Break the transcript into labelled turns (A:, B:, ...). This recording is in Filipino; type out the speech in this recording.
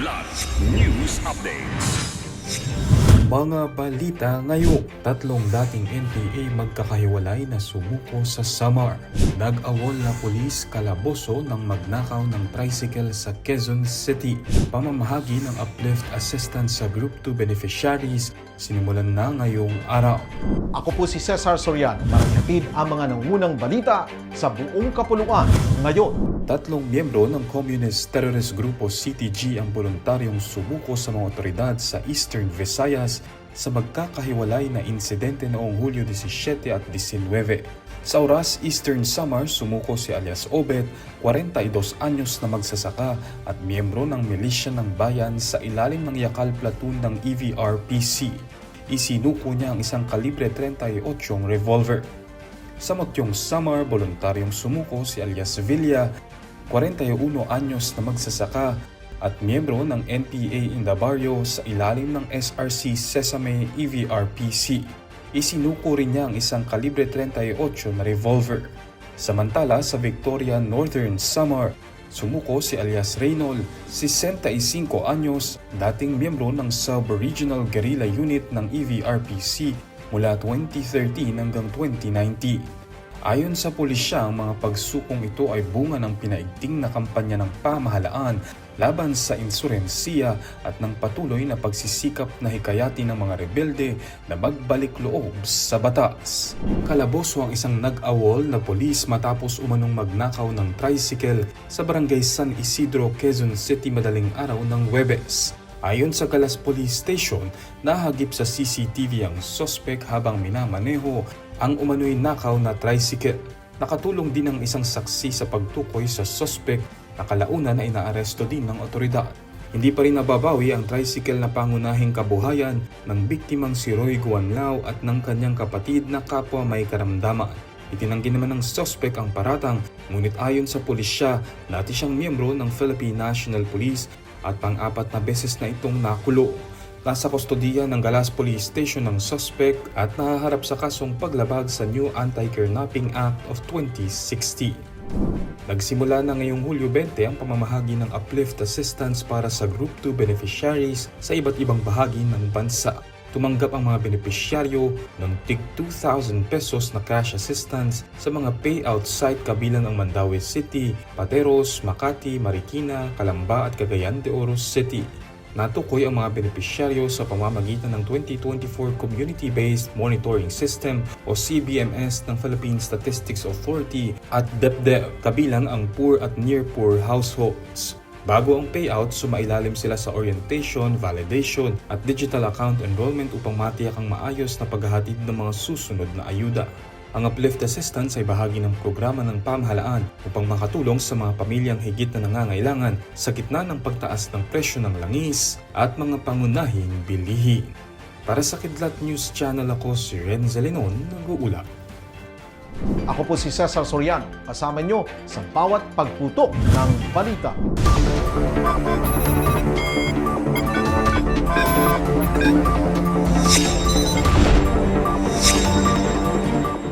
A: Kidlat News Updates.
B: Mga balita ngayon, tatlong dating NPA magkakahiwalay na sumuko sa Samar. Nag-awol na pulis kalaboso ng magnakaw ng tricycle sa Quezon City. Pamamahagi ng uplift assistance sa Group 2 beneficiaries sinimulan na ngayong araw.
C: Ako po si Cesar Soriano para ihatid ang mga nangunang balita sa buong kapuluan ngayon.
B: Tatlong miyembro ng Communist Terrorist Grupo CTG ang voluntaryong sumuko sa mga otoridad sa Eastern Visayas sa magkakahiwalay na insidente noong Hulyo 17 at 19. Sa oras Eastern Samar, sumuko si alias Obet, 42 anyos na magsasaka at miyembro ng milisya ng bayan sa ilalim ng Yakal Platoon ng EVRPC. Isinuko niya ang isang kalibre 38 revolver. Sa Motyong Samar, voluntaryong sumuko si alias Villa, 41 anyos na magsasaka at miyembro ng NPA Indabarrio sa ilalim ng SRC Sesame EVRPC. Isinuko rin niya ang isang kalibre 38 na revolver. Samantala sa Victoria Northern Samar, sumuko si alias Reynold, 65 anyos, dating miyembro ng Sub-Regional Guerrilla Unit ng EVRPC mula 2013 hanggang 2019. Ayon sa pulisya, ang mga pagsukong ito ay bunga ng pinaigting na kampanya ng pamahalaan laban sa insurensiya at ng patuloy na pagsisikap na hikayatin ng mga rebelde na magbalik loob sa batas. Kalaboso ang isang nag-awol na pulis matapos umanong magnakaw ng tricycle sa barangay San Isidro, Quezon City madaling araw ng Huwebes. Ayon sa Galas Police Station, nahagip sa CCTV ang sospek habang minamaneho ang umano'y nakaw na tricycle. Nakatulong din ang isang saksi sa pagtukoy sa sospek na kalaunan na inaaresto din ng otoridad. Hindi pa rin nababawi ang tricycle na pangunahing kabuhayan ng biktimang si Roy Guanlao at ng kanyang kapatid na kapwa may karamdaman. Itinanggi naman ng sospek ang paratang, ngunit ayon sa pulisya, dati siyang miyembro ng Philippine National Police at pang-apat na beses na itong nakulong. Nasa kustodiya ng Galas Police Station ng suspect at nahaharap sa kasong paglabag sa New Anti-Kidnapping Act of 2016. Nagsimula na ngayong Hulyo 20 ang pamamahagi ng uplift assistance para sa Group 2 beneficiaries sa iba't ibang bahagi ng bansa. Tumanggap ang mga benepisyaryo ng tig 2,000 pesos na cash assistance sa mga payout site kabilang ang Mandaue City, Pateros, Makati, Marikina, Calamba at Cagayan de Oro City. Natukoy ang mga benepisyaryo sa pamamagitan ng 2024 Community-Based Monitoring System o CBMS ng Philippine Statistics Authority at DepDep, kabilang ang poor at near-poor households. Bago ang payout, sumailalim sila sa orientation, validation at digital account enrollment upang matiyak ang maayos na paghahatid ng mga susunod na ayuda. Ang uplift assistance ay bahagi ng programa ng pamahalaan upang makatulong sa mga pamilyang higit na nangangailangan sa gitna ng pagtaas ng presyo ng langis at mga pangunahing bilihin. Para sa Kidlat News Channel, ako si Renzo Lenon, nag-uula.
C: Ako po si Cesar Soriano, kasama nyo sa bawat pagputok ng balita.